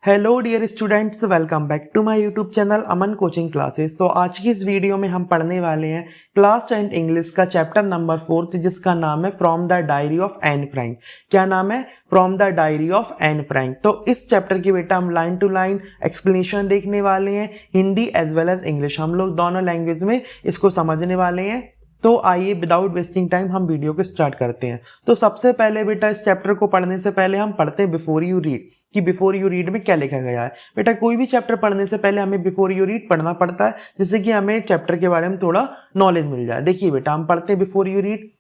Hello dear students, welcome back to my YouTube channel Aman coaching classes. आज की इस video में हम पढ़ने वाले हैं क्लास 10 इंग्लिश का चैप्टर नंबर 4 जिसका नाम है from the diary of Anne Frank. क्या नाम है? From the diary of Anne Frank. तो इस चैप्टर की बेटा हम लाइन टू लाइन एक्सप्लेनेशन देखने वाले हैं, Hindi as well as English. हम लोग दोनों लैंग्वेज में इसको समझने वाले हैं। तो आइए विदाउट वेस्टिंग टाइम हम वीडियो को स्टार्ट करते हैं। तो सबसे पहले बेटा इस चैप्टर को पढ़ने से पहले हम पढ़ते हैं बिफोर यू रीड कि बिफोर यू रीड में क्या लिखा गया है। बेटा कोई भी चैप्टर पढ़ने से पहले हमें बिफोर यू रीड पढ़ना पड़ता है, जिससे कि हमें चैप्टर के बारे में थोड़ा नॉलेज मिल जाए। देखिए बेटा हम पढ़ते हैं before you read.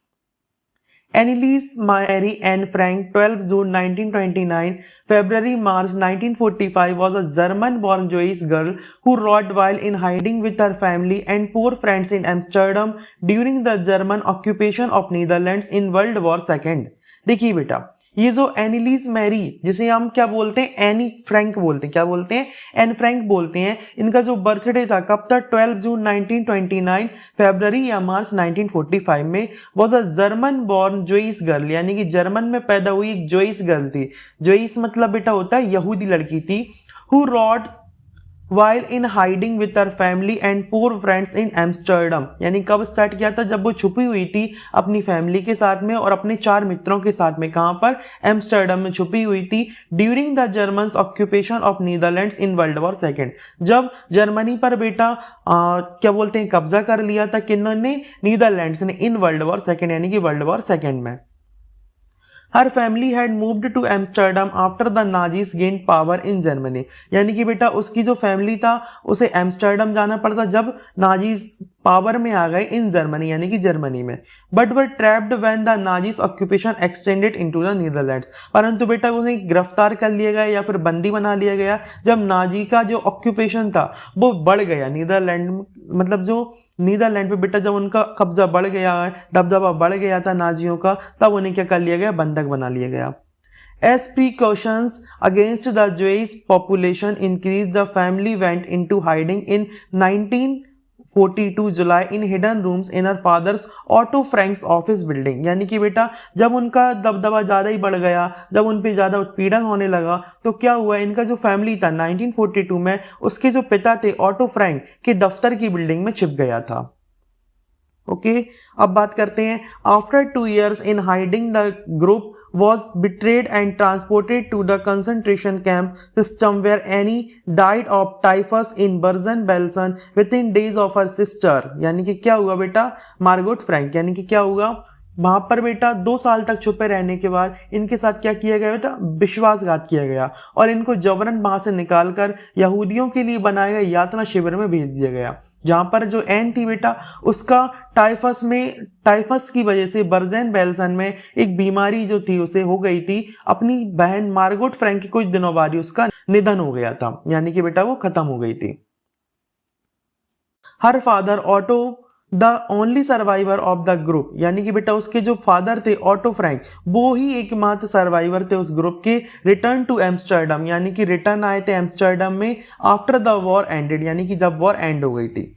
Anneliese Mary Anne Frank, 12 June 1929, February March 1945, was a German-born Jewish girl who wrote while in hiding with her family and 4 friends in Amsterdam during the German occupation of Netherlands in World War II। देखिए बेटा ये जो एनिलीज Mary, जिसे हम क्या बोलते हैं, Anne Frank बोलते हैं। क्या बोलते हैं? एन फ्रैंक बोलते हैं। इनका जो बर्थडे था कब था? 12 जून 1929, फरवरी या मार्च 1945 में। Was a German born Joy's girl, यानी कि जर्मन में पैदा हुई एक जोइस गर्ल थी। जोइस मतलब बेटा होता है यहूदी लड़की थी। Who rod while in hiding with her family and 4 friends in Amsterdam। यानी कब स्टार्ट किया था? जब वो छुपी हुई थी अपनी फैमिली के साथ में और अपने 4 मित्रों के साथ में। कहां पर? एम्स्टर्डम में छुपी हुई थी। During the German occupation of Netherlands in world War second, जब जर्मनी पर बेटा क्या बोलते हैं, कब्जा कर लिया था किन्होंने? नीदरलैंड्स ने, इन वर्ल्ड वॉर सेकेंड, यानी कि वर्ल्ड वॉर सेकेंड में। Her family had moved to Amsterdam after the Nazis gain power in Germany. यानी कि बेटा उसकी जो फैमिली था उसे एम्स्टर्डम जाना पड़ता जब नाजीज पावर में आ गए इन जर्मनी, यानी कि जर्मनी में। But were trapped when the Nazis occupation extended into the Netherlands. परंतु बेटा उन्हें गिरफ्तार कर लिया गया या फिर बंदी बना लिया गया जब नाजी का जो ऑक्यूपेशन था वो बढ़ गया। नीदरलैंड मतलब जो नीदरलैंड पे बेटा जब उनका कब्जा बढ़ गया है, दबदबा बढ़ गया था नाजियों का, तब उन्हें क्या कर लिया गया? बंधक बना लिया गया। As precautions against the Jewish population increased, the family went into hiding in 1942 July in hidden rooms in her father's Otto Frank's office building। यानी कि बेटा जब उनका दबदबा ज़्यादा ही बढ़ गया, जब उन पे ज़्यादा उत्पीड़न होने लगा, तो क्या हुआ? इनका जो फैमिली था 1942 में, उसके जो पिता थे ऑटो फ्रैंक के दफ्तर की बिल्डिंग में छिप गया था। ओके अब बात करते हैं। After 2 years in hiding the group was betrayed and transported to the concentration camp system where Annie died of typhus in Bergen-Belsen within days of her sister। यानी कि क्या हुआ बेटा? मार्गोट फ्रैंक, यानी कि क्या हुआ वहां पर बेटा 2 साल तक छुपे रहने के बाद इनके साथ क्या किया गया बेटा? विश्वासघात किया गया और इनको जबरन वहां से निकालकर यहूदियों के लिए बनाए गए यातना शिविर में भेज दिया गया, जहां पर जो एन थी बेटा उसका टाइफस की वजह से बर्जेन बेल्सन में एक बीमारी जो थी उसे हो गई थी। अपनी बहन मार्गोट फ्रैंक के कुछ दिनों बाद ही उसका निधन हो गया था, यानी कि बेटा वो खत्म हो गई थी। Her father auto the only survivor of the group, यानी कि बेटा उसके जो फादर थे ऑटो फ्रैंक, वो ही एकमात्र सर्वाइवर थे उस ग्रुप के। रिटर्न टू एम्स्टर्डम, यानी कि रिटर्न आए थे एम्स्टर्डम में आफ्टर द वॉर एंडेड, यानी कि जब वॉर एंड हो गई थी।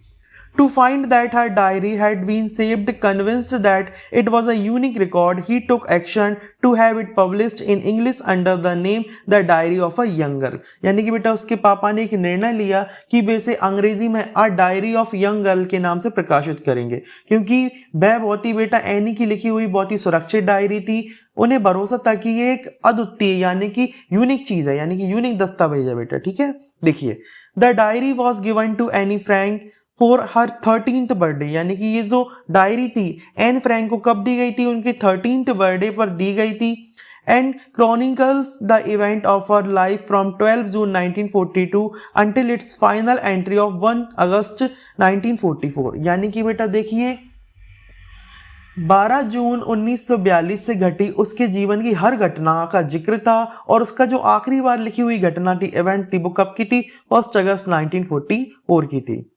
To find that her diary had been saved, convinced that it was a unique record, he took action to have it published in English under the name The Diary of a Young Girl। यानी कि बेटा उसके पापा ने एक निर्णय लिया कि वे इसे अंग्रेजी में A Diary of Young Girl के नाम से प्रकाशित करेंगे, क्योंकि वह बहुत ही बेटा एनी की लिखी हुई बहुत ही सुरक्षित डायरी थी। उन्हें भरोसा था कि ये एक अद्वितीय यानी कि यूनिक चीज है, यानी कि यूनिक दस्तावेज है बेटा। ठीक है, देखिए the diary was given to Anne Frank for her 13th birthday, यानी कि ये जो डायरी थी एन फ्रैंक को कब दी गई थी? उनके 13th बर्थडे पर दी गई थी। And chronicles the event of her life from 12 June 1942 until it's final entry of 1 अगस्त 1944। यानी कि बेटा देखिए 12 जून 1942 से घटी उसके जीवन की हर घटना का जिक्र था, और उसका जो आखिरी बार लिखी हुई घटना थी, इवेंट थी, वो कब की थी? 1 अगस्त 1944 की थी।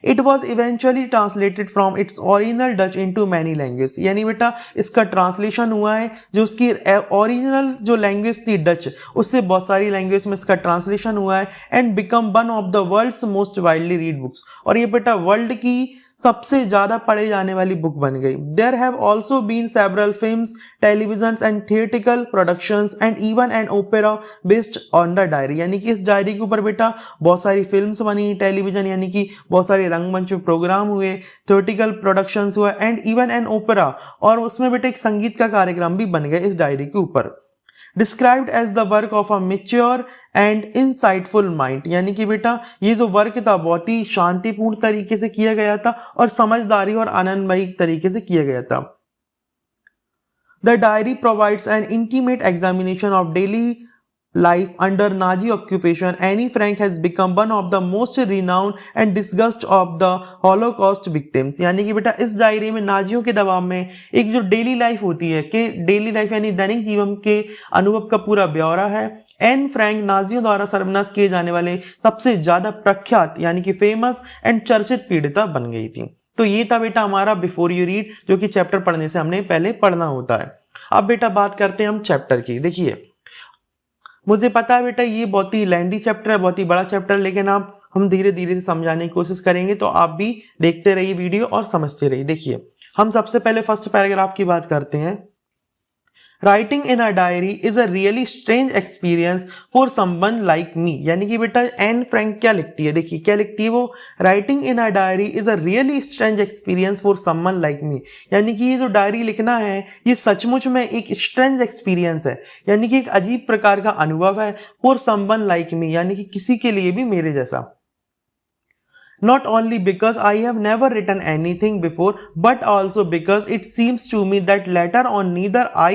It was eventually translated from its original Dutch into many languages। यानी बेटा इसका ट्रांसलेशन हुआ है, जो उसकी ओरिजिनल जो लैंग्वेज थी डच, उससे बहुत सारी लैंग्वेज में इसका ट्रांसलेशन हुआ है। And become one of the world's most widely read books, और ये बेटा वर्ल्ड की सबसे ज्यादा पढ़े जाने वाली बुक बन गई। There have also been several films, television and theatrical productions and even an opera based on the diary. यानी कि इस डायरी के ऊपर बेटा बहुत सारी फिल्म्स बनी, टेलीविजन यानी कि बहुत सारे रंगमंच पे प्रोग्राम हुए, थिएटिकल प्रोडक्शंस हुआ एंड इवन एन ओपेरा, और उसमें बेटा एक संगीत का कार्यक्रम भी बन गया इस डायरी के ऊपर। Described as the work of a mature and insightful mind. यानी कि बेटा ये जो वर्क था बहुत ही शांतिपूर्ण तरीके से किया गया था और समझदारी और आनंदमयी तरीके से किया गया था। The diary provides N intimate examination of daily life under Nazi occupation. Anne Frank has become one of the most renowned and discussed of the Holocaust victims. यानी कि बेटा इस डायरी में नाजियों के दबाव में एक जो डेली लाइफ होती है कि डेली लाइफ यानी दैनिक जीवन के अनुभव का पूरा ब्यौरा है। एन फ्रैंक नाजियों द्वारा सर्वनाश किए जाने वाले सबसे ज्यादा प्रख्यात यानी कि फेमस एंड चर्चित पीड़िता बन गई थी। तो ये था बेटा हमारा बिफोर यू रीड, जो कि चैप्टर पढ़ने से हमने पहले पढ़ना होता है। अब बेटा बात करते हैं हम चैप्टर की। देखिए मुझे पता है बेटा ये बहुत ही लेंथी चैप्टर है, बहुत ही बड़ा चैप्टर, लेकिन आप हम धीरे धीरे से समझाने की कोशिश करेंगे, तो आप भी देखते रहिए वीडियो और समझते रहिए। देखिए हम सबसे पहले फर्स्ट पैराग्राफ की बात करते हैं। Writing in a diary is a really strange experience for someone like me. यानी कि बेटा एन फ्रैंक क्या लिखती है, देखिए क्या लिखती है वो, writing in a diary is a really strange experience for someone like me. यानी कि ये जो डायरी लिखना है ये सचमुच में एक स्ट्रेंज एक्सपीरियंस है, यानी कि एक अजीब प्रकार का अनुभव है, फॉर समवन लाइक मी यानी कि किसी के लिए भी मेरे जैसा। Not only because I have never written anything before, but also because it seems to me that later on neither I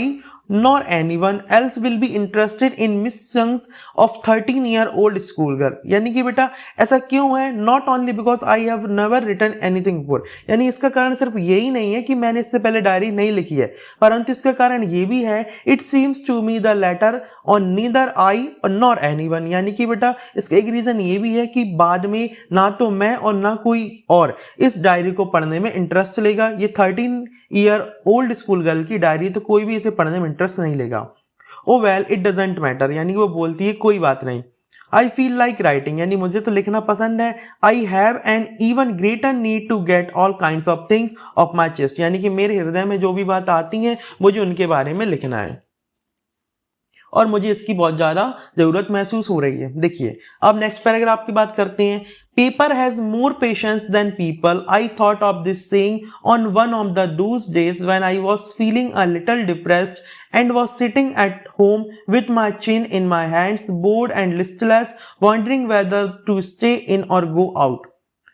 nor anyone else will be interested in missions of 13-year-old schoolgirl। यानी कि बेटा ऐसा क्यों है, not only because I have never written anything before, यानी इसका कारण सिर्फ यही नहीं है कि मैंने इससे पहले डायरी नहीं लिखी है, परंतु इसका कारण ये भी है it seems to me the latter on neither I nor anyone। यानी कि बेटा इसका एक रीजन ये भी है कि बाद में ना तो मैं और ना कोई और इस डायरी को पढ़ने में इंटरेस्ट लेगा। ये 13-year-old स्कूल गर्ल की डायरी, तो कोई भी इसे पढ़ने में इंटरेस्ट नहीं लेगा। ओ वेल इट डजेंट मैटर, यानी वो बोलती है कोई बात नहीं। आई फील लाइक राइटिंग, यानी मुझे तो लिखना पसंद है। I have an even greater need to get all kinds of things off my chest, यानी कि मेरे हृदय में जो भी बात आती है मुझे उनके बारे में लिखना है और मुझे इसकी बहुत ज्यादा जरूरत महसूस हो रही है। देखिए अब नेक्स्ट पैराग्राफ की बात करते हैं। Paper has more patience than people. I thought of this saying on one of the those days when I was feeling a little depressed and was sitting at home with my chin in my hands, bored and listless, wondering whether to stay in or go out।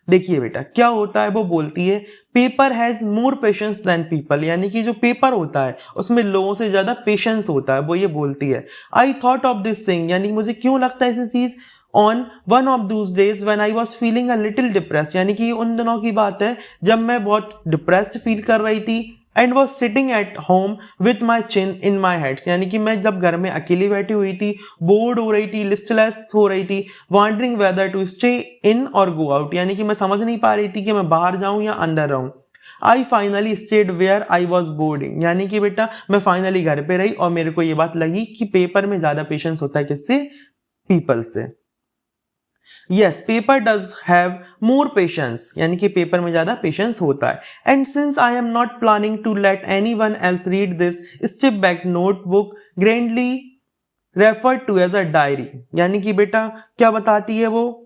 देखिए बेटा क्या होता है, वो बोलती है paper has more patience than people, यानी कि जो पेपर होता है उसमें लोगों से ज्यादा पेशेंस होता है, वो ये बोलती है। आई थॉट ऑफ दिस थिंग, यानी मुझे क्यों लगता है ऐसी चीज, on one of those days when I was feeling a little depressed, यानी कि उन दिनों की बात है जब मैं बहुत डिप्रेस्ड फील कर रही थी। And was sitting at home with my chin in my heads, यानी कि मैं जब घर में अकेली बैठी हुई थी, बोर्ड हो रही थी, लिस्टलेस हो रही थी, wondering whether to stay in or go out, यानी कि मैं समझ नहीं पा रही थी कि मैं बाहर जाऊं या अंदर रहूं। I finally stayed where I was boarding, यानी कि बेटा मैं फाइनली घर पे रही और मेरे को ये बात लगी कि पेपर में ज्यादा पेशेंस होता है किससे, पीपल से। Yes paper does have more patience, यानी कि पेपर में ज्यादा पेशेंस होता है। And since I am not planning to let anyone else read this stiff back notebook grandly referred to as a diary, यानी कि बेटा क्या बताती है वो,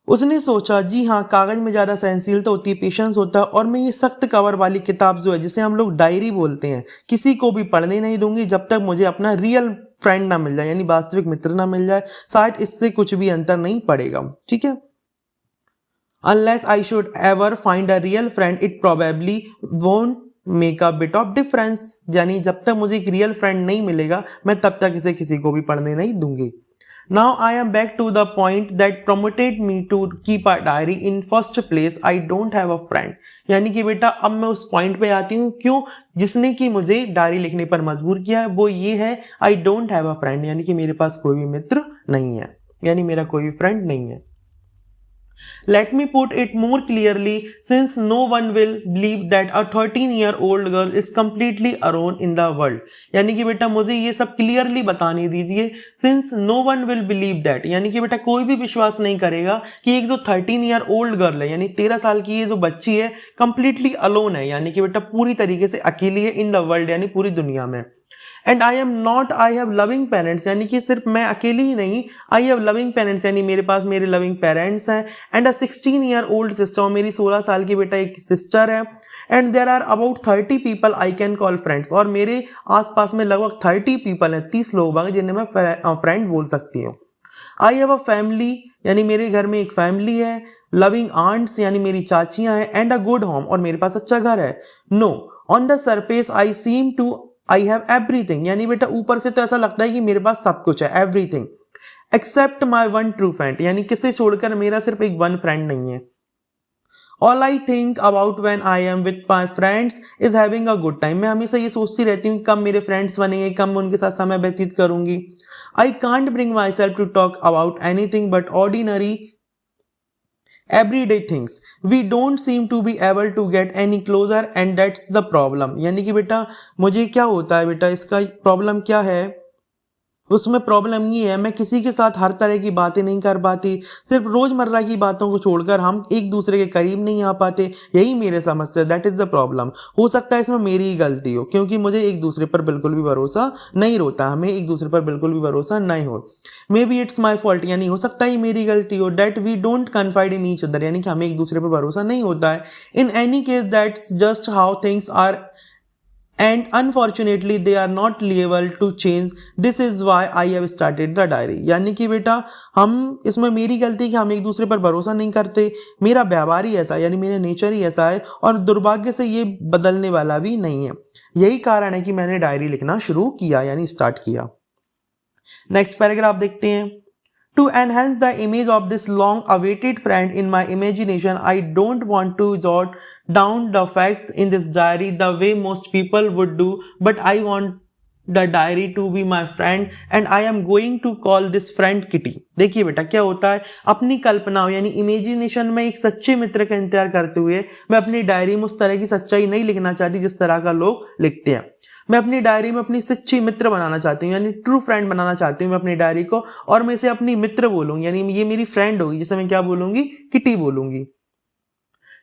उसने सोचा जी हाँ कागज में ज्यादा सहनशीलता होती है, पेशेंस होता है, और मैं ये सख्त कवर वाली किताब जो है जिसे हम लोग डायरी बोलते हैं किसी को भी पढ़ने नहीं दूंगी जब तक मुझे अपना रियल फ्रेंड ना मिल जाए, यानी वास्तविक मित्र ना मिल जाए। शायद इससे कुछ भी अंतर नहीं पड़ेगा, ठीक है। Unless I should ever find a real friend it probably won't make a bit of difference, यानी जब तक मुझे एक रियल फ्रेंड नहीं मिलेगा मैं तब तक इसे किसी को भी पढ़ने नहीं दूंगी। Now I am back to the point that prompted me to keep a diary in first place. I don't have a friend, यानी कि बेटा अब मैं उस पॉइंट पे आती हूँ, क्यों, जिसने कि मुझे डायरी लिखने पर मजबूर किया है, वो ये है I don't have a friend, यानी कि मेरे पास कोई भी मित्र नहीं है, यानी मेरा कोई भी फ्रेंड नहीं है। Let me put it more clearly, since no one will believe that a 13-year-old girl is completely alone in the world. यानी कि बेटा मुझे ये सब क्लियरली बताने दीजिए, since no one will believe that, यानी कि बेटा कोई भी विश्वास नहीं करेगा कि एक जो 13-year-old गर्ल है, यानी 13 साल की ये जो बच्ची है, completely alone है, यानी कि बेटा पूरी तरीके से अकेली है in the world, यानी पूरी दुनिया में. And I am not, I have loving parents, यानी कि सिर्फ मैं अकेली ही नहीं, आई हैव लविंग पेरेंट्स, यानी मेरे पास मेरे लविंग पेरेंट्स हैं. एंड अ 16-year-old सिस्टर, मेरी 16 साल की बेटा एक सिस्टर है. And there are about 30 people I can call friends, और मेरे आसपास में लगभग 30 पीपल हैं, 30 लोग हैं जिन्हें मैं फ्रेंड बोल सकती हूँ. आई हैव अ फैमिली, यानी मेरे घर में एक फैमिली है. लविंग आंट्स, यानी मेरी चाचियां हैं. एंड अ गुड होम, और मेरे पास अच्छा घर है. No, on the surface I seem to I have everything, यानी बेटा ऊपर से तो ऐसा लगता है कि मेरे पास सब कुछ है, everything, except my one true friend, यानी किसे छोड़कर मेरा सिर्फ एक वन फ्रेंड नहीं है. All I think about when I am with my friends is having a good time, मैं हमेशा ये सोचती रहती हूँ कब मेरे फ्रेंड्स बनेंगे, कब मैं उनके साथ समय व्यतीत करूंगी. I can't bring myself to talk about anything but ordinary everyday things. We don't seem to be able to get any closer and that's the problem. यानी कि बेटा मुझे क्या होता है बेटा, इसका प्रॉब्लम क्या है, उसमें प्रॉब्लम ये है मैं किसी के साथ हर तरह की बातें नहीं कर पाती, सिर्फ रोजमर्रा की बातों को छोड़कर हम एक दूसरे के करीब नहीं आ पाते, यही मेरे समस्या, दैट इज द प्रॉब्लम. हो सकता है इसमें मेरी ही गलती हो, क्योंकि मुझे एक दूसरे पर बिल्कुल भी भरोसा नहीं होता, हमें एक दूसरे पर बिल्कुल भी भरोसा नहीं हो. Maybe it's my fault, यानी हो सकता है मेरी गलती हो. That we don't confide in each other, यानी कि हमें एक दूसरे पर भरोसा नहीं होता है. In any case that's just how things are and unfortunately they are not able to change. This is why I have started the diary. यानी कि बेटा हम इसमें मेरी गलती कि हम एक दूसरे पर भरोसा नहीं करते, मेरा व्यवहार ही ऐसा है, यानी मेरा नेचर ही ऐसा है, और दुर्भाग्य से ये बदलने वाला भी नहीं है. यही कारण है कि मैंने डायरी लिखना शुरू किया, यानी स्टार्ट किया. नेक्स्ट पैराग्राफ देखते हैं. To enhance the image of this long-awaited friend in my imagination, I don't want to jot down the facts in this diary the way most people would do, but I want the diary to be my friend and I am going to call this friend Kitty. देखिए बेटा क्या होता है, अपनी कल्पनाओं यानी imagination में एक सच्चे मित्र का इंतजार करते हुए मैं अपनी डायरी में उस तरह की सच्चाई नहीं लिखना चाहती जिस तरह का लोग लिखते हैं. मैं अपनी डायरी में अपनी सच्ची मित्र बनाना चाहती हूँ, यानी ट्रू फ्रेंड बनाना चाहती हूँ मैं अपनी डायरी को, और मैं इसे अपनी मित्र बोलूंगी, यानी ये मेरी फ्रेंड होगी, जिसे मैं क्या बोलूंगी, किटी बोलूंगी.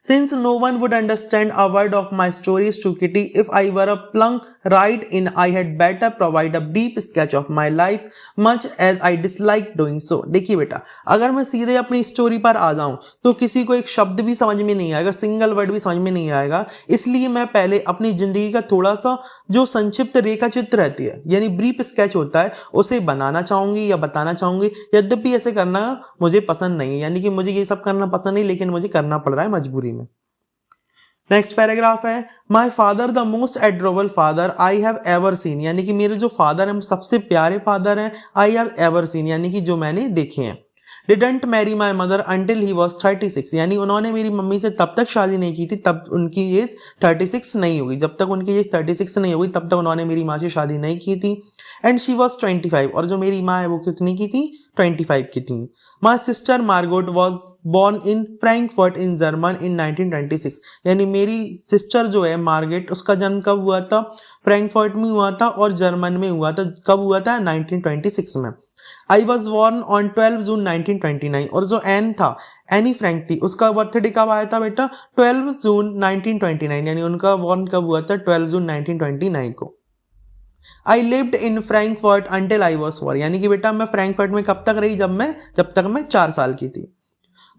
Since no one would understand a word of my stories to Kitty if I were a plunk right in, I had better provide a brief sketch of my life, much as I dislike doing so. देखिए बेटा अगर मैं सीधे अपनी story पर आ जाऊं तो किसी को एक शब्द भी समझ में नहीं आएगा, सिंगल वर्ड भी समझ में नहीं आएगा, इसलिए मैं पहले अपनी जिंदगी का थोड़ा सा जो संक्षिप्त रेखा चित्र रहती है यानी ब्रीफ स्केच होता है उसे बनाना चाहूंगी या बताना चाहूंगी. यद्यपि ऐसे करना मुझे पसंद नहीं है, यानी कि मुझे ये सब करना पसंद नहीं, लेकिन मुझे करना पड़ रहा है मजबूरी में. नेक्स्ट पैराग्राफ है, my father the most adorable father I have ever seen, यानी कि मेरे जो फादर हैं सबसे प्यारे फादर हैं, आई हैव एवर सीन यानी कि जो मैंने देखे हैं. Didn't marry my mother until he was 36, यानी उन्होंने मेरी मम्मी से तब तक शादी नहीं की थी तब उनकी एज 36 नहीं होगी, जब तक उनकी एज 36 नहीं होगी तब तक उन्होंने मेरी माँ से शादी नहीं की थी. एंड शी वॉज 25, और जो मेरी माँ है वो कितनी की थी, 25 की थी. My sister Margot was born in Frankfurt in German in 1926, यानी मेरी सिस्टर जो है मार्गेट उसका जन्म कब हुआ था, फ्रैंकफर्ट में हुआ था और जर्मन में हुआ था. कब हुआ था, 1926 में. आई वॉज बॉर्न ऑन 12 जून 1929, और जो एन था एनी फ्रैंक थी उसका बर्थडे कब आया था बेटा, 12 जून 1929, यानी उनका बॉर्न कब हुआ था, 12 जून 1929 को. I lived in Frankfurt until I was 4, यानी कि बेटा मैं फ्रैंकफर्ट में कब तक रही, जब तक मैं 4 साल की थी.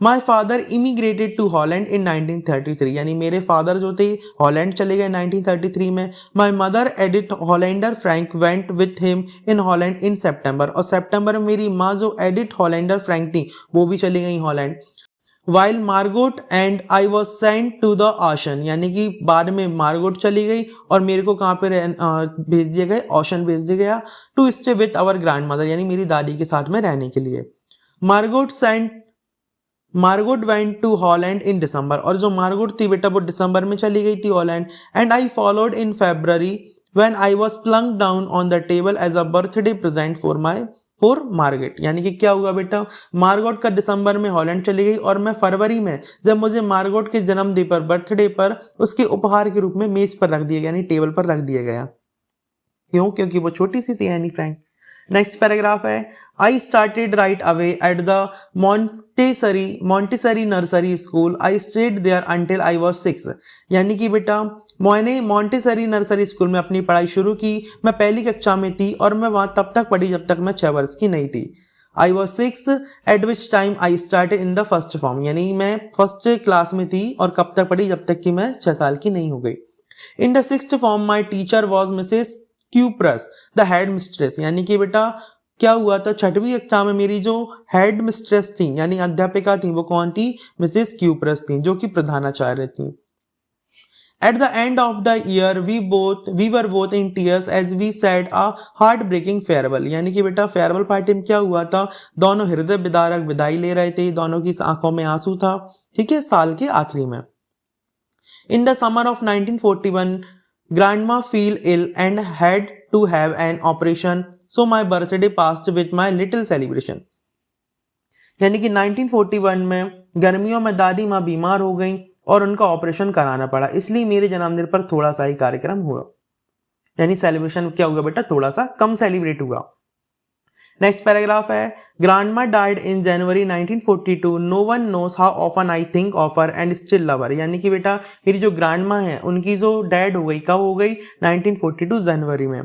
My father immigrated to Holland in 1933, यानी मेरे फादर जो थे हॉलैंड चले गए 1933 में. My mother Edith Hollander Frank went with him in Holland in September, और सेप्टेम्बर में मेरी माँ जो एडिथ हॉलैंडर फ्रैंक थी वो भी चली गई Holland. While Margot and I was sent to the ocean, यानी कि बाद में मार्गोट चली गई और मेरे को कहाँ पे भेज दिया गया, ओशन भेज दिया गया. To stay with our grandmother, यानी मेरी दादी के साथ में रहने के लिए. Margot went to Holland in December, और जो मार्गोट थी बेटा वो दिसंबर में चली गई थी Holland. And I followed in February when I was plunked down on the table as a birthday present for my for Margot, यानी कि क्या हुआ बेटा, मार्गोट का दिसंबर में हॉलैंड चली गई और मैं फरवरी में जब मुझे मार्गोट के जन्मदिन पर, बर्थडे पर उसके उपहार के रूप में मेज पर रख दिया गया, यानी टेबल पर रख दिया गया। क्यों? क्योंकि वो छोटी सी थी एनी फ्रैंक। नेक्स्ट पैराग्राफ है, I started right away at the Montessori nursery school, I stayed there until I was 6, यानी कि बेटा मैंने मॉन्टेसरी नर्सरी स्कूल में अपनी पढ़ाई शुरू की, मैं पहली कक्षा में थी और मैं वहां तब तक पढ़ी जब तक मैं 6 वर्ष की नहीं थी। आई was 6 eight which time I started in the first form, यानी मैं फर्स्ट क्लास में थी और कब तक पढ़ी, जब तक कि मैं 6 साल की नहीं हो गई। In the sixth form my teacher was Mrs cuprous the head mistress, यानी कि बेटा क्या हुआ था, 6वीं कक्षा में मेरी जो हेड मिस्ट्रेस थी यानी अध्यापिका थी वो कौन थी, मिसेस क्यूप्रस थी, जो कि प्रधानाचार्य थी। At the end of the year, we were both in tears as we said a heartbreaking farewell, यानी कि बेटा फेयरवेल पार्टी में क्या हुआ था, दोनों हृदय विदारक विदाई ले रहे थे, दोनों की आंखों में आंसू था, ठीक है, साल के आखिरी में। In the summer of 1941, grandma fell ill and had to have an operation, so my birthday passed with my little celebration, यानी कि 1941 में गर्मियों में दादी माँ बीमार हो गई और उनका ऑपरेशन कराना पड़ा, इसलिए मेरे जन्मदिन पर थोड़ा सा ही कार्यक्रम हुआ, यानी सेलिब्रेशन क्या हुआ बेटा, थोड़ा सा कम सेलिब्रेट हुआ। नेक्स्ट पैराग्राफ है, grandma died in January 1942, no one knows how often I think of her and still love her, यानी कि बेटा मेरी जो ग्रैंडमा है उनकी जो डेड हो गई, कब हो गई, 1942 जनवरी में।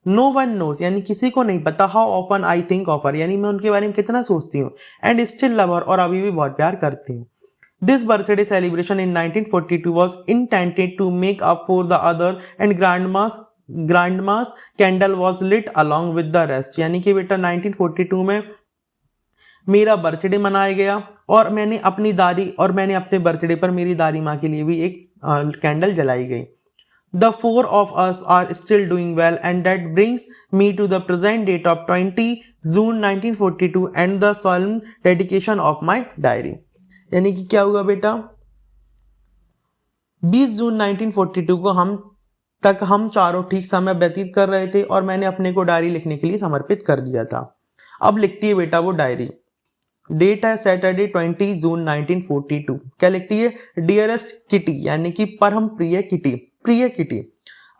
नो वन नोस यानी किसी को नहीं पता, how often I think of हर यानी मैं उनके बारे में कितना सोचती हूँ, एंड स्टिल लव हर और अभी भी बहुत प्यार करती हूँ। This birthday celebration in 1942 was intended to make up for the other, and grandma's candle was lit along with the rest, यानी कि बेटा 1942 में मेरा बर्थडे मनाया गया और मैंने अपने बर्थडे पर मेरी दादी माँ के लिए भी एक कैंडल जलाई गई। The four of us are still doing well, and that brings me to the present date of 20 June 1942 and the solemn dedication of my diary, यानी कि क्या हुआ बेटा, 20 जून 1942 को हम चारों ठीक समय व्यतीत कर रहे थे और मैंने अपने को डायरी लिखने के लिए समर्पित कर दिया था। अब लिखती है बेटा वो डायरी, डेट है सैटरडे 20 जून 1942, क्या लिखती है, डियरेस्ट किटी यानी कि परम प्रिय kitty,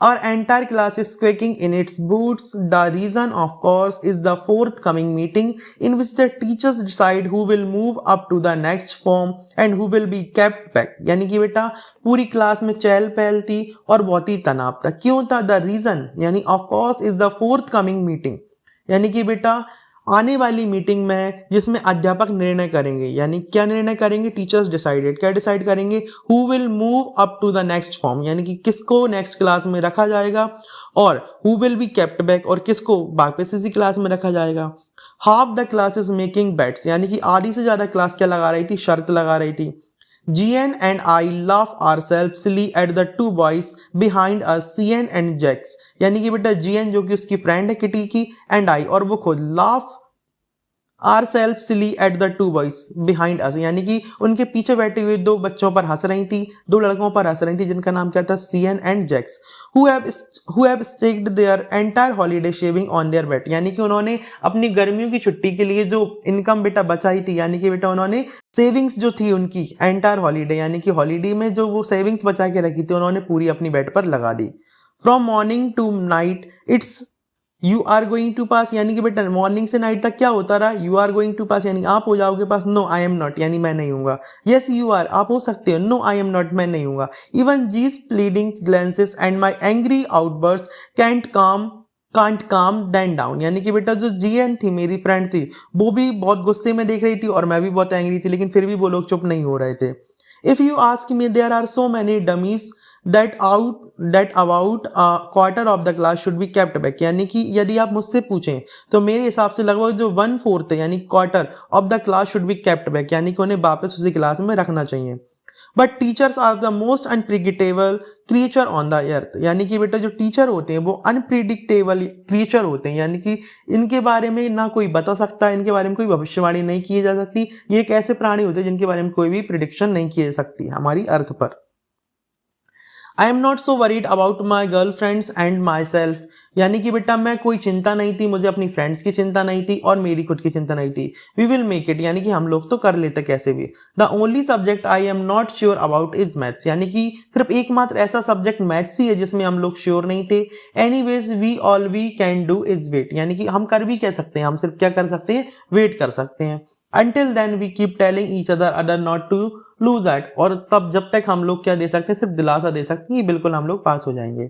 our entire class is squeaking in its boots. The reason of course is the forthcoming meeting in which the teachers decide who will move up to the next form and who will be kept back, यानी कि बेटा पूरी class में चहल पहल थी और बहुत ही तनाव था। क्यों था, द रीजन यानी of course is the forthcoming meeting, यानी कि बेटा आने वाली मीटिंग में जिसमें अध्यापक निर्णय करेंगे, यानी क्या निर्णय करेंगे, टीचर्स डिसाइडेड, क्या डिसाइड करेंगे, who will move up to the next form, यानी कि किसको नेक्स्ट क्लास में रखा जाएगा, और who will be kept back और किसको वापस इसी क्लास में रखा जाएगा। Half the class is making bets, यानी कि आधी से ज्यादा क्लास क्या लगा रही थी, शर्त लगा रही थी। GN and I laugh ourselves silly at the two boys behind us, CN and Jax, यानी कि बेटा GN जो कि उसकी फ्रेंड है किटी की, एंड I और वो खुद laugh ourselves silly at the two boys behind us, यानी कि उनके पीछे बैठे हुए दो बच्चों पर हंस रही थी, दो लड़कों पर हंस रही थी जिनका नाम क्या था, CN and Jax, who have staked their entire holiday saving on their bet, यानी कि उन्होंने अपनी गर्मियों की छुट्टी के लिए जो इनकम बेटा बचाई थी, यानी कि बेटा उन्होंने सेविंग्स जो थी उनकी एंटायर हॉलीडे यानी कि हॉलीडे में जो वो सेविंग्स बचा के रखी थी उन्होंने पूरी अपनी बेड पर लगा दी। From morning to night it's you are going to pass, यानी कि बेटा मॉर्निंग से नाइट तक क्या होता रहा, you are going to pass यानी आप हो जाओगे पास, नो आई एम नॉट यानी मैं नहीं हूँगा, यस यू आर आप हो सकते हो, नो आई एम नॉट मैं नहीं हूँगा, even these pleading glances and my angry outbursts can't calm them down, यानी कि बेटा जो GN थी मेरी फ्रेंड थी वो भी बहुत गुस्से में देख रही थी और मैं भी बहुत एंग्री थी, लेकिन फिर भी वो लोग चुप नहीं हो रहे थे। If you ask me there are so many dummies that about a quarter of the class should be kept back, यानी कि यदि आप मुझसे पूछें तो मेरे हिसाब से लगभग जो 1/4 है यानी quarter of the class should be kept back, यानी कि उन्हें वापस उसी क्लास में रखना चाहिए। But teachers are the most unpredictable creature on the earth, यानी कि बेटा जो टीचर होते हैं वो अनप्रिडिक्टेबल क्रिएचर होते हैं, यानी कि इनके बारे में ना कोई बता सकता, इनके बारे में कोई भविष्यवाणी नहीं की जा सकती, ये एक ऐसे प्राणी होते हैं जिनके बारे में कोई भी प्रिडिक्शन नहीं की जा सकती हमारी अर्थ पर। आई am not so worried about my girl friends and my self, यानी कि बेटा मैं कोई चिंता नहीं थी, मुझे अपनी फ्रेंड्स की चिंता नहीं थी और मेरी खुद की चिंता नहीं थी। वी विल मेक इट, यानी कि हम लोग तो कर लेते कैसे भी। The only subject I am not sure about is maths, यानी कि सिर्फ एकमात्र ऐसा सब्जेक्ट मैथ्स ही है जिसमें हम लोग श्योर नहीं थे। Anyways we all we can do is wait, यानी कि हम कर भी कह सकते हैं, हम सिर्फ क्या कर सकते हैं, वेट कर सकते हैं। Until then we keep telling each other not to lose that, और सब जब तक हम लोग क्या दे सकते हैं, सिर्फ दिलासा दे सकते हैं कि बिल्कुल हम लोग पास हो जाएंगे।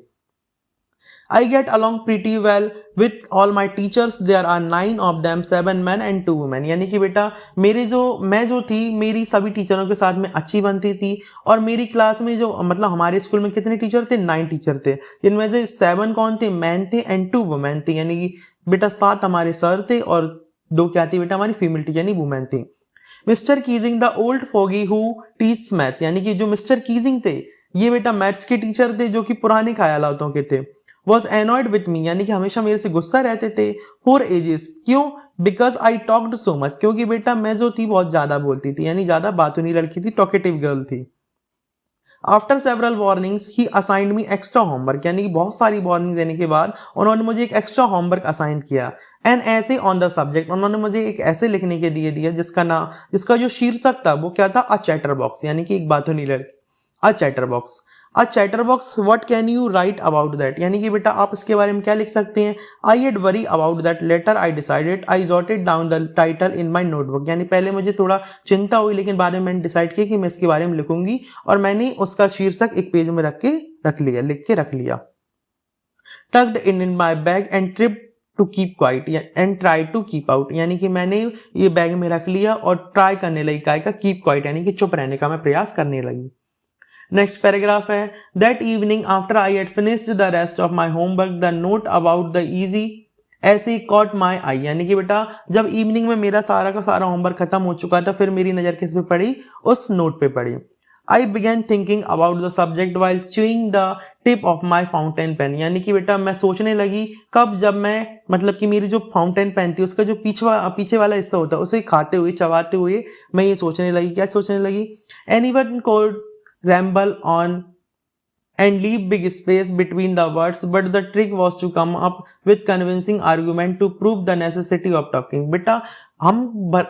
I get along pretty well with all my teachers. There are 9 of them, 7 men and 2 women, यानी कि बेटा मैं जो थी मेरी सभी टीचरों के साथ में अच्छी बनती थी। और मेरी क्लास में जो मतलब हमारे स्कूल में कितने टीचर थे, 9 टीचर थे, जिनमें से 7 कौन थे, मैन थे एंड 2 वुमेन थी, यानी कि बेटा 7 हमारे सर थे और 2 क्या थी बेटा, हमारी फीमेल टीचर यानी वुमेन थी। Mister Keesing the old foggy who teach maths, यानी कि जो मिस्टर कीजिंग थे ये बेटा मैथ्स के टीचर थे जो कि पुराने ख्यालातों के थे। वॉज एनॉयड विथ मी, यानी कि हमेशा मेरे से गुस्सा रहते थे। फॉर एजेस, क्यों, because I talked so much, क्योंकि बेटा मैं जो थी बहुत ज्यादा बोलती थी, यानी ज्यादा बातूनी लड़की थी, टॉकेटिव गर्ल थी। आफ्टर सेवरल वार्निंग्स ही असाइंड मी एक्स्ट्रा होमवर्क, यानी कि बहुत सारी वार्निंग देने के बाद उन्होंने मुझे एक एक्स्ट्रा होमवर्क असाइन किया। एंड ऐसे ऑन द सब्जेक्ट, उन्होंने मुझे एक ऐसे लिखने के दिया जिसका जो शीर्षक था वो क्या था, अ चैटर बॉक्स, यानी कि एक बातूनी लड़की, a chatterbox. A chatterbox, what can you write about that, यानी कि बेटा आप इसके बारे में क्या लिख सकते हैं। I had worry about that letter, I decided, I jotted down the title in my notebook, यानी पहले मुझे थोड़ा चिंता हुई लेकिन बाद में मैंने डिसाइड किया कि मैं इसके बारे में लिखूंगी और मैंने उसका शीर्षक एक पेज में लिख के रख लिया। Tucked in my bag and trip to keep quiet and try to keep out, यानी कि मैंने ये बैग में रख लिया और ट्राई करने लगी, काय का, कीप क्वाइट, यानी कि चुप रहने का मैं प्रयास करने लगी। नेक्स्ट पैराग्राफ है, that evening after I had finished the rest of my homework the note about the easy ऐसे कॉट माई आई, यानी कि बेटा जब इवनिंग में मेरा सारा का सारा होमवर्क खत्म हो चुका था फिर मेरी नजर किस पे पड़ी, उस नोट पे पड़ी। I began thinking about the subject while chewing the tip of my fountain pen, यानी कि बेटा मैं सोचने लगी कब, जब मैं मतलब कि मेरी जो फाउंटेन पेन थी उसका जो पीछे वाला हिस्सा होता है उसे खाते हुए चबाते हुए मैं ये सोचने लगी, क्या सोचने लगी, anyone code ramble on and leave big space between the words, but the trick was to come up with convincing argument to prove the necessity of talking। बेटा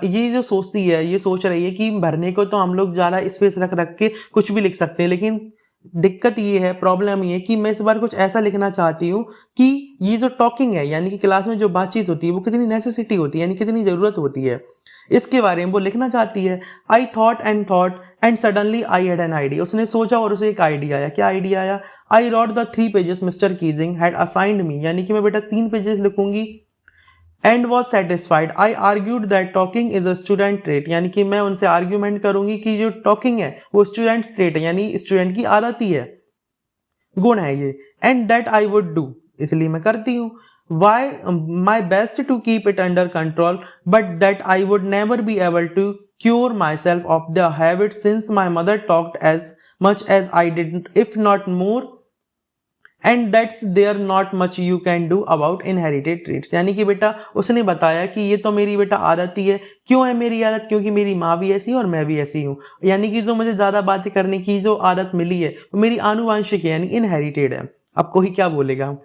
ये जो सोचती है, ये सोच रही है कि भरने को तो हम लोग ज़्यादा स्पेस रख के कुछ भी लिख सकते हैं, लेकिन दिक्कत ये है, प्रॉब्लम ये है कि मैं इस बार कुछ ऐसा लिखना चाहती हूँ कि ये जो टॉकिंग है, यानी कि क्लास में जो बातचीत होती है वो कितनी नेसेसिटी होती है, यानी कितनी ज़रूरत होती है, इसके बारे में वो लिखना चाहती है। I thought and suddenly I had an idea, उसने सोचा और उसे एक आइडिया आया। क्या आइडिया आया, I wrote the 3 pages mister Keesing had assigned me, यानी कि मैं बेटा 3 पेजेस लिखूंगी। And was satisfied, I argued that talking is a student trait, यानी कि मैं उनसे आर्ग्यूमेंट करूंगी कि जो टॉकिंग है वो स्टूडेंट ट्रेट है, यानी स्टूडेंट की आदत ही है, गुण है ये। And that I would do, इसलिए मैं करती हूँ। Why my best to keep it under control, but that I would never be able to cure myself of the habit since my mother talked as much as I did if not more, and that's there not much you can do about inherited traits, यानी कि बेटा उसने बताया कि ये तो मेरी बेटा आदत ही है। क्यों है मेरी आदत, क्योंकि मेरी माँ भी ऐसी है और मैं भी ऐसी हूँ, यानी कि जो मुझे ज़्यादा बातें करने की जो आदत मिली है वो मेरी आनुवांशिक है, यानी इनहेरिटेड है। अब कोई क्या बोलेगा।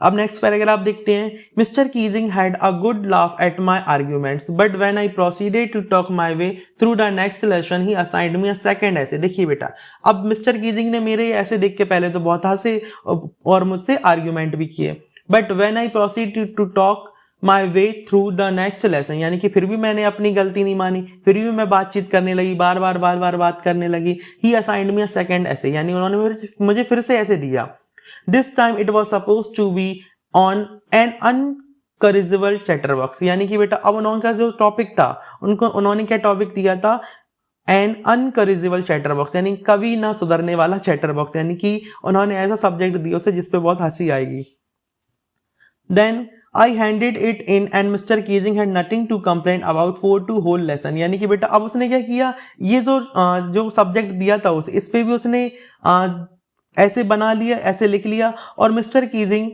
अब नेक्स्ट पैराग्राफ देखते हैं, Mister Keesing had a good laugh at my arguments but when I proceeded to talk my way through the next lesson he assigned me a second essay. देखिए बेटा अब मिस्टर कीजिंग ने मेरे ऐसे देख के पहले तो बहुत हंसे और मुझसे आर्ग्यूमेंट भी किए, but when I proceed to talk my way through the next lesson, यानी कि फिर भी मैंने अपनी गलती नहीं मानी, फिर भी मैं बातचीत करने लगी, बार बार बात करने लगी। ही असाइंड मी अ सेकंड ऐसे, यानी उन्होंने मुझे फिर से ऐसे दिया। This time it was supposed to be on an uncorrigible chatterbox, यानी कि बेटा अब उनका जो टॉपिक था उन्होंने क्या टॉपिक दिया था, एन अनकरिजिबल चैटरबॉक्स, यानी कभी ना सुधरने वाला चैटरबॉक्स, यानी कि उन्होंने ऐसा सब्जेक्ट दिया उसे जिसपे बहुत हंसी आएगी। Then I handed it in and Mister Keesing had nothing to complain about 4 two whole lesson, यानी कि बेटा अब उसने क्या किया, ये जो सब्जेक्ट दिया था उसे इस पे भी उसने ऐसे बना लिया, ऐसे लिख लिया, और Mister Keesing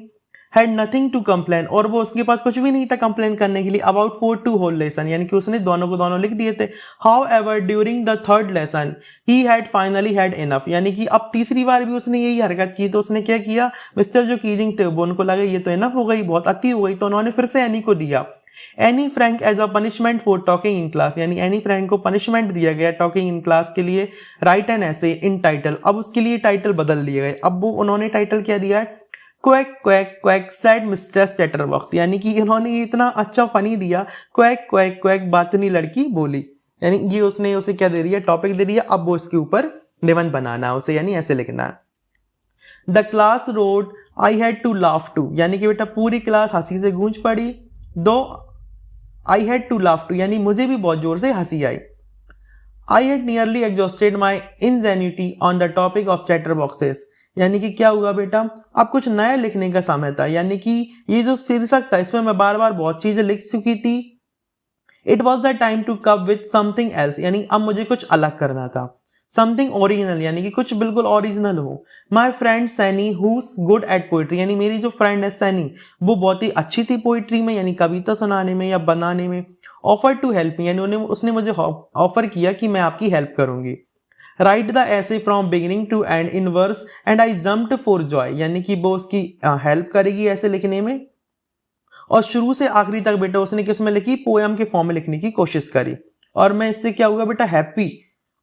had nothing to complain, और वो उसके पास कुछ भी नहीं था कंप्लेन करने के लिए, अबाउट 4 टू होल लेसन, यानी कि उसने दोनों को दोनों लिख दिए थे। How ever during the third lesson he had finally had enough, यानी कि अब तीसरी बार भी उसने यही हरकत की, तो उसने क्या किया, मिस्टर जो कीजिंग थे वो उनको लगा ये तो इनफ हो गई, बहुत अति हो गई, तो उन्होंने फिर से एनी को दिया Anne Frank as a punishment for talking in class, यानी एनी फ्रैंक को पनिशमेंट दिया गया टॉकिंग इन क्लास के लिए। राइट एन ऐसे इन टाइटल, अब उसके लिए टाइटल बदल दिए गए, अब वो उन्होंने टाइटल क्या दिया है, quack quack quack sad mister chatterbox, यानी कि इन्होंने इतना अच्छा फनी दिया, क्वैक क्वैक क्वैक बातनी लड़की बोली, यानी ये उसने उसे क्या दे दिया, टॉपिक दे दिया, अब वो इसके ऊपर निबंध बनाना है उसे, यानी ऐसे लिखना है। The class roared I had to laugh too, यानी कि बेटा पूरी क्लास हंसी से गूंज पड़ी, though I had to laugh too, यानी मुझे भी बहुत जोर से हंसी आई। I had nearly exhausted my ingenuity on the topic of chatterboxes बॉक्सेस, यानी कि क्या हुआ बेटा, अब कुछ नया लिखने का समय था, यानी कि ये जो शीर्षक था इसमें मैं बार बार बहुत चीजें लिख चुकी थी। It was the time to cup with something else, यानी अब मुझे कुछ अलग करना था, समथिंग ओरिजिनल, यानी कि कुछ बिल्कुल ओरिजिनल हो। My friend Sanne who's good at poetry, यानी मेरी जो फ्रेंड है सैनी वो बहुत ही अच्छी थी पोइट्री में, यानी कविता सुनाने में या बनाने में। ऑफर टू हेल्प मी, यानी उसने मुझे ऑफर किया कि मैं आपकी हेल्प करूंगी। Write the essay from beginning to end in verse and I jumped for joy, यानी कि वो उसकी हेल्प करेगी ऐसे लिखने में, और शुरू से आखिरी तक बेटा उसने किस में लिखी, पोयम के फॉर्म में लिखने की कोशिश करी, और मैं इससे क्या हुआ बेटा, happy.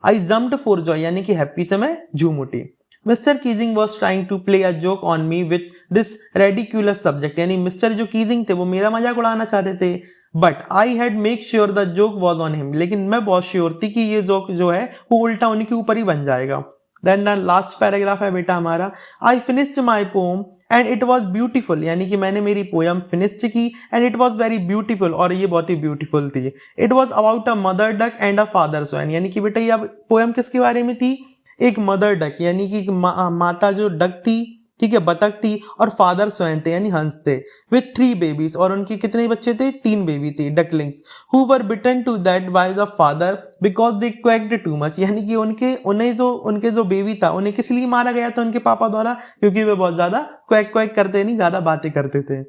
I jumped for joy, यानी कि हैप्पी से मैं झूम उठी। Mister Keesing was trying to play a joke on me with this ridiculous subject, यानी मिस्टर जो कीजिंग थे वो मेरा मजाक उड़ाना चाहते थे, but I had make sure the joke was on him, लेकिन मैं बहुत श्योर थी कि ये जोक जो है वो उल्टा उनके ऊपर ही बन जाएगा। देन द लास्ट पैराग्राफ है बेटा हमारा, I finished my poem and it was beautiful, यानी कि मैंने मेरी पोयम फिनिश्ड की and it was very beautiful, और ये बहुत ही ब्यूटीफुल थी। It was about a mother duck and a father swan, यानी कि बेटा ये अब पोयम किसके बारे में थी, एक मदर डक, यानी कि माता जो डक थी, ठीक है, बतख थी, और फादर स्वैन थे यानी हंस थे, विथ 3 बेबीज, और उनके कितने बच्चे थे, 3 बेबी थी ducklings, who were bitten to death by the father because they quacked too much, यानी कि उनके जो बेबी था उन्हें किस लिए मारा गया था उनके पापा द्वारा, क्योंकि वे बहुत ज्यादा क्वैक क्वैक करते नहीं, ज्यादा बातें करते थे।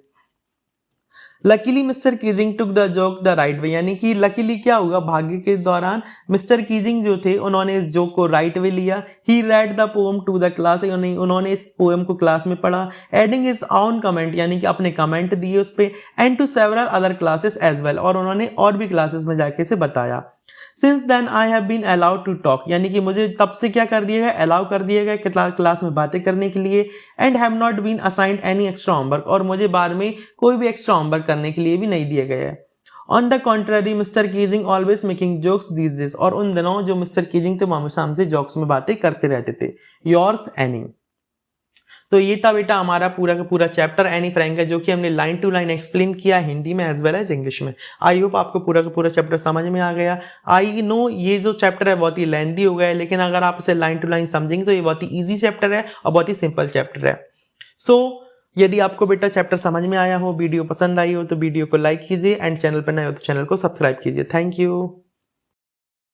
Luckily mister Keesing took the joke the right way, यानी कि लकीली क्या हुआ, भाग्य के दौरान मिस्टर कीजिंग जो थे उन्होंने इस जोक को राइट वे लिया। He read the poem to the class, उन्होंने इस पोएम को क्लास में पढ़ा। एडिंग हिज ओन कमेंट, यानी कि अपने कमेंट दिए उस पे, and to several other classes as well, और उन्होंने और भी क्लासेस में जाके इसे बताया। Since then I have been allowed to talk, यानी कि मुझे तब से क्या कर दिया गया, अलाउ कर दिया गया क्लास में बातें करने के लिए। And have not been assigned any extra homework, और मुझे बाद में कोई भी एक्स्ट्रा होमवर्क करने के लिए भी नहीं दिया गया है। On the contrary mister Keesing always making jokes these days, और उन दिनों जो मिस्टर कीजिंग थे वो हमेशा हमसे जोक्स में बातें करते रहते थे। Yours any. तो ये था बेटा हमारा पूरा का पूरा चैप्टर एनी फ्रैंक है, जो कि हमने लाइन टू लाइन एक्सप्लेन किया हिंदी में एज वेल एज इंग्लिश में। आई होप आपको पूरा का पूरा चैप्टर समझ में आ गया। आई नो ये जो चैप्टर है बहुत ही लेंथी हो गया है, लेकिन अगर आप इसे लाइन टू लाइन समझेंगे तो ये बहुत ही ईजी चैप्टर है और बहुत ही सिंपल चैप्टर है। सो यदि आपको बेटा चैप्टर समझ में आया हो, वीडियो पसंद आई हो, तो वीडियो को लाइक कीजिए, एंड चैनल पर नए हो तो चैनल को सब्सक्राइब कीजिए। Thank you.